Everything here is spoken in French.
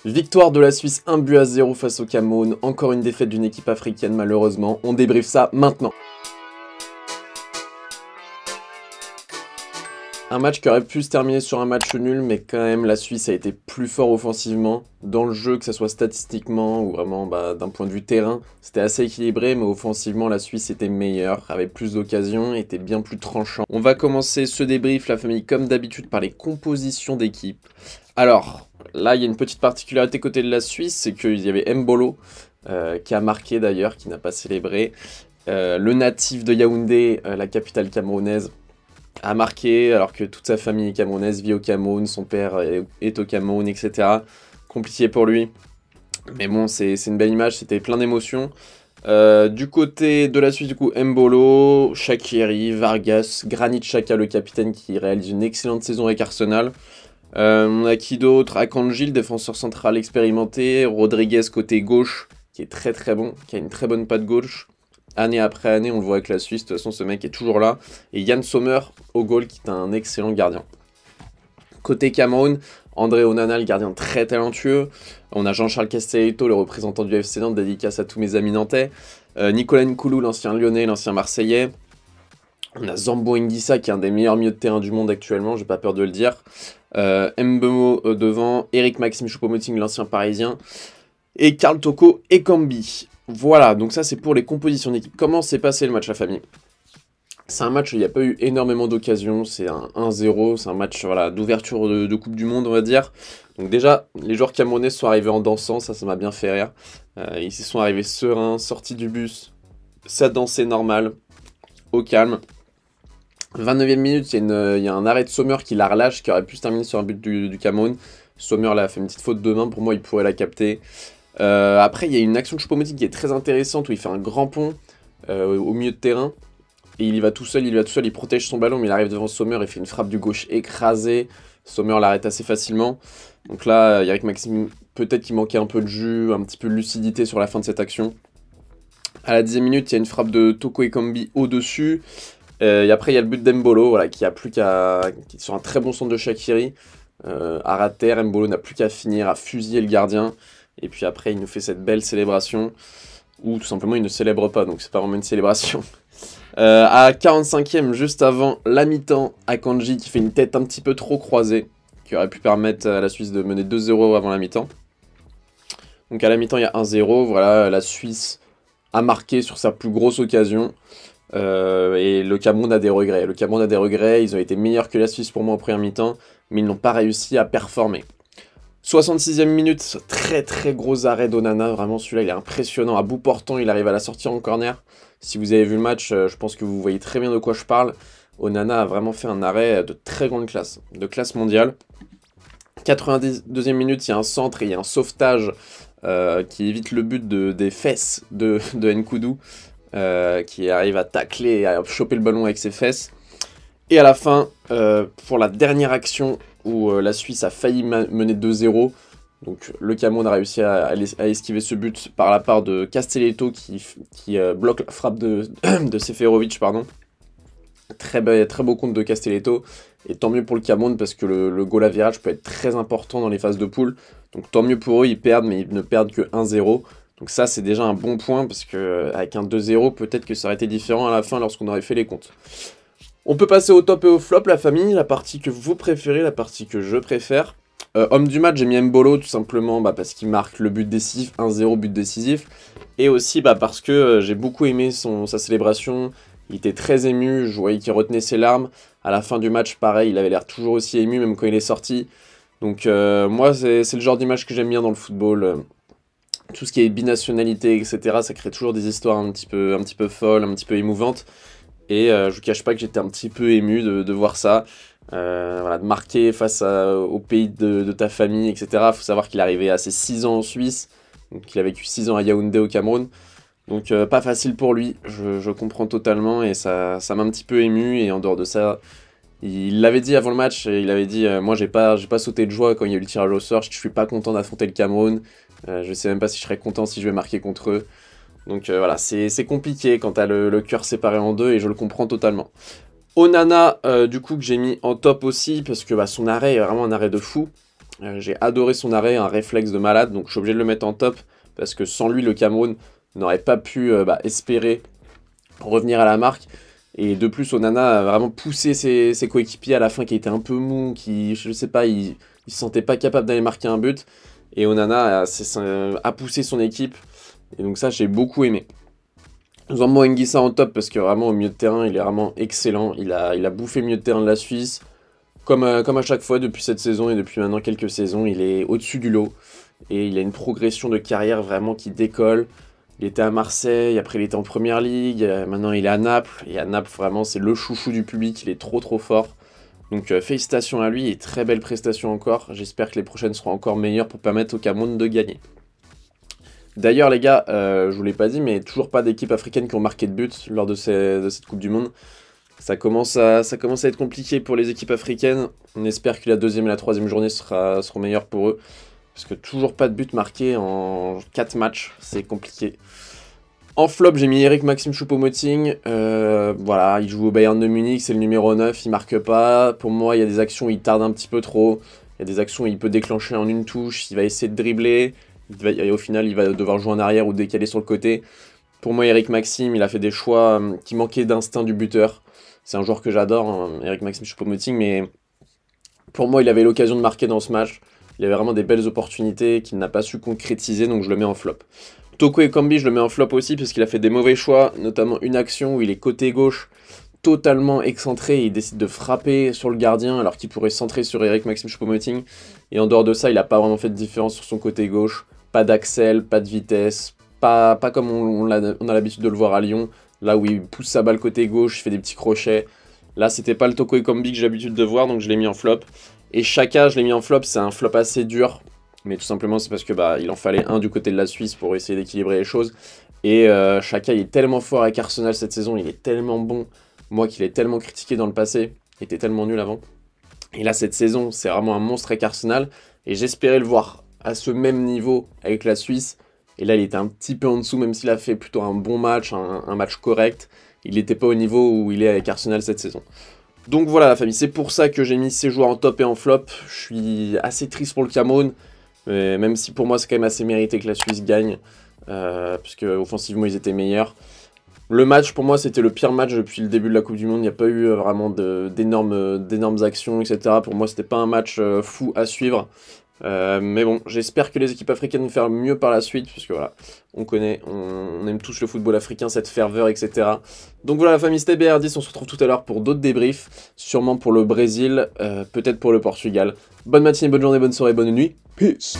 Victoire de la Suisse 1-0 face au Cameroun, encore une défaite d'une équipe africaine malheureusement, on débriefe ça maintenant. Un match qui aurait pu se terminer sur un match nul, mais quand même la Suisse a été plus fort offensivement, dans le jeu, que ce soit statistiquement ou vraiment d'un point de vue terrain. C'était assez équilibré, mais offensivement la Suisse était meilleure, avait plus d'occasions, était bien plus tranchant. On va commencer ce débrief, la famille, comme d'habitude, par les compositions d'équipe. Alors, là il y a une petite particularité côté de la Suisse, c'est qu'il y avait Mbolo, qui a marqué d'ailleurs, qui n'a pas célébré. Le natif de Yaoundé, la capitale camerounaise, a marqué alors que toute sa famille camerounaise vit au Cameroun, son père est au Cameroun, etc. Compliqué pour lui. Mais bon, c'est une belle image, c'était plein d'émotions. Du côté de la Suisse, du coup, Mbolo, Shaqiri, Vargas, Granit Xhaka, le capitaine qui réalise une excellente saison avec Arsenal. On a qui d'autre? Akanji, le défenseur central expérimenté. Rodriguez côté gauche, qui est très très bon, qui a une très bonne patte gauche. Année après année, on le voit avec la Suisse, de toute façon ce mec est toujours là. Et Yann Sommer au goal, qui est un excellent gardien. Côté Cameroun, André Onana, le gardien très talentueux. On a Jean-Charles Castelletto, le représentant du FC Nantes, dédicace à tous mes amis nantais. Nicolas Nkoulou, l'ancien lyonnais, l'ancien marseillais. On a Zambo Anguissa, qui est un des meilleurs milieux de terrain du monde actuellement, j'ai pas peur de le dire. Mbemo devant, Eric Maxime Choupo-Moting, l'ancien parisien. Et Karl Toko Ekambi. Voilà, donc ça c'est pour les compositions d'équipe. Comment s'est passé le match, la famille? C'est un match où il n'y a pas eu énormément d'occasions, c'est un 1-0, c'est un match voilà, d'ouverture de Coupe du Monde, on va dire. Donc déjà, les joueurs camerounais sont arrivés en dansant, ça m'a bien fait rire. Ils se sont arrivés sereins, sortis du bus, ça dansait normal, au calme. 29e minute, il y a un arrêt de Sommer qui la relâche, qui aurait pu se terminer sur un but du Cameroun. Sommer là, a fait une petite faute de main, pour moi il pourrait la capter. Après, il y a une action de Choupo-Moting qui est très intéressante où il fait un grand pont au milieu de terrain. Et il y va tout seul, il protège son ballon, mais il arrive devant Sommer et fait une frappe du gauche écrasée. Sommer l'arrête assez facilement. Donc là, Eric Maxime, peut-être qu'il manquait un peu de jus, un petit peu de lucidité sur la fin de cette action. À la 10e minute, il y a une frappe de Toko Ekambi au-dessus. Et après, il y a le but d'Mbolo, voilà, qui est sur un très bon centre de Shaqiri. À ras de terre, Mbolo n'a plus qu'à finir, à fusiller le gardien. Et puis après, il nous fait cette belle célébration, ou tout simplement, il ne célèbre pas, donc c'est pas vraiment une célébration. À 45e, juste avant la mi-temps, Akanji qui fait une tête un petit peu trop croisée, qui aurait pu permettre à la Suisse de mener 2-0 avant la mi-temps. Donc à la mi-temps, il y a 1-0, voilà, la Suisse a marqué sur sa plus grosse occasion. Et le Cameroun a des regrets. Ils ont été meilleurs que la Suisse pour moi en première mi-temps, mais ils n'ont pas réussi à performer. 66e minute, très très gros arrêt d'Onana, vraiment celui-là il est impressionnant, à bout portant il arrive à la sortir en corner. Si vous avez vu le match, je pense que vous voyez très bien de quoi je parle. Onana a vraiment fait un arrêt de très grande classe, de classe mondiale. 92e minute, il y a un centre et il y a un sauvetage qui évite le but des fesses de Nkoudou, qui arrive à tacler et à choper le ballon avec ses fesses. Et à la fin, pour la dernière action, où la Suisse a failli mener 2-0. Donc le Cameroun a réussi à esquiver ce but par la part de Castelletto qui bloque la frappe de Seferovic, pardon. Très beau compte de Castelletto. Et tant mieux pour le Cameroun parce que le goal à virage peut être très important dans les phases de poule. Donc tant mieux pour eux, ils perdent, mais ils ne perdent que 1-0. Donc ça c'est déjà un bon point parce qu'avec un 2-0, peut-être que ça aurait été différent à la fin lorsqu'on aurait fait les comptes. On peut passer au top et au flop, la famille, la partie que vous préférez, la partie que je préfère. Homme du match, j'ai mis Mbolo, tout simplement parce qu'il marque le but décisif, 1-0 but décisif. Et aussi parce que j'ai beaucoup aimé sa célébration, il était très ému, je voyais qu'il retenait ses larmes. À la fin du match, pareil, il avait l'air toujours aussi ému, même quand il est sorti. Donc moi, c'est le genre d'image que j'aime bien dans le football. Tout ce qui est binationalité, etc., ça crée toujours des histoires un petit peu folles, un petit peu émouvantes. Et je vous cache pas que j'étais un petit peu ému de voir ça, voilà, de marquer face au pays de ta famille, etc. Il faut savoir qu'il est arrivé à ses 6 ans en Suisse, donc il a vécu 6 ans à Yaoundé au Cameroun. Donc pas facile pour lui, je comprends totalement et ça m'a un petit peu ému. Et en dehors de ça, il l'avait dit avant le match, et il avait dit moi j'ai pas sauté de joie quand il y a eu le tirage au sort, je suis pas content d'affronter le Cameroun, je sais même pas si je serais content si je vais marquer contre eux. Donc voilà, c'est compliqué quand t'as le cœur séparé en deux et je le comprends totalement. Onana, du coup, que j'ai mis en top aussi parce que son arrêt est vraiment un arrêt de fou. J'ai adoré son arrêt, un réflexe de malade, donc je suis obligé de le mettre en top, parce que sans lui, le Cameroun n'aurait pas pu espérer revenir à la marque. Et de plus, Onana a vraiment poussé ses coéquipiers à la fin qui étaient un peu mous, qui, je sais pas, ils se sentaient pas capables d'aller marquer un but. Et Onana a poussé son équipe. Et donc ça, j'ai beaucoup aimé. Zambo Anguissa en top parce que vraiment au milieu de terrain, il est vraiment excellent. Il a bouffé le milieu de terrain de la Suisse. Comme à chaque fois depuis cette saison et depuis maintenant quelques saisons, il est au-dessus du lot. Et il a une progression de carrière vraiment qui décolle. Il était à Marseille, après il était en Première Ligue, maintenant il est à Naples. Et à Naples, vraiment, c'est le chouchou du public, il est trop fort. Donc félicitations à lui et très belle prestation encore. J'espère que les prochaines seront encore meilleures pour permettre au Cameroun de gagner. D'ailleurs les gars, je vous l'ai pas dit, mais toujours pas d'équipe africaine qui ont marqué de but lors de cette Coupe du Monde. Ça commence à être compliqué pour les équipes africaines. On espère que la deuxième et la troisième journée seront meilleures pour eux. Parce que toujours pas de but marqué en 4 matchs, c'est compliqué. En flop, j'ai mis Eric Maxime Choupo-Moting. Voilà, il joue au Bayern de Munich, c'est le numéro 9, il marque pas. Pour moi, il y a des actions où il tarde un petit peu trop. Il y a des actions où il peut déclencher en une touche, il va essayer de dribbler. Et au final, il va devoir jouer en arrière ou décaler sur le côté. Pour moi, Eric Maxime, il a fait des choix qui manquaient d'instinct du buteur. C'est un joueur que j'adore, hein, Eric Maxime Choupo-Moting, mais pour moi, il avait l'occasion de marquer dans ce match. Il avait vraiment des belles opportunités qu'il n'a pas su concrétiser, donc je le mets en flop. Toko Ekambi, je le mets en flop aussi, parce qu'il a fait des mauvais choix, notamment une action où il est côté gauche, totalement excentré, et il décide de frapper sur le gardien, alors qu'il pourrait centrer sur Eric Maxime Choupo-Moting. Et en dehors de ça, il n'a pas vraiment fait de différence sur son côté gauche. Pas d'axel, pas de vitesse, pas comme on a l'habitude de le voir à Lyon, là où il pousse sa balle côté gauche, il fait des petits crochets. Là, c'était pas le Toko Ekambi que j'ai l'habitude de voir, donc je l'ai mis en flop. Et Xhaka, je l'ai mis en flop, c'est un flop assez dur, mais tout simplement c'est parce que il en fallait un du côté de la Suisse pour essayer d'équilibrer les choses. Et Xhaka, il est tellement fort avec Arsenal cette saison, il est tellement bon, moi qui l'ai tellement critiqué dans le passé, il était tellement nul avant. Et là, cette saison, c'est vraiment un monstre avec Arsenal, et j'espérais le voir à ce même niveau avec la Suisse. Et là, il était un petit peu en dessous, même s'il a fait plutôt un bon match, un match correct. Il n'était pas au niveau où il est avec Arsenal cette saison. Donc voilà la famille, c'est pour ça que j'ai mis ces joueurs en top et en flop. Je suis assez triste pour le Cameroun, mais même si pour moi c'est quand même assez mérité que la Suisse gagne, puisque offensivement ils étaient meilleurs. Le match pour moi c'était le pire match depuis le début de la Coupe du Monde, il n'y a pas eu vraiment d'énormes actions, etc. Pour moi c'était pas un match fou à suivre. Mais bon, j'espère que les équipes africaines vont faire mieux par la suite, parce que voilà, on aime tous le football africain, cette ferveur, etc. Donc voilà la famille, c'était BR10, on se retrouve tout à l'heure pour d'autres débriefs, sûrement pour le Brésil, peut-être pour le Portugal. Bonne matinée, bonne journée, bonne soirée, bonne nuit, peace!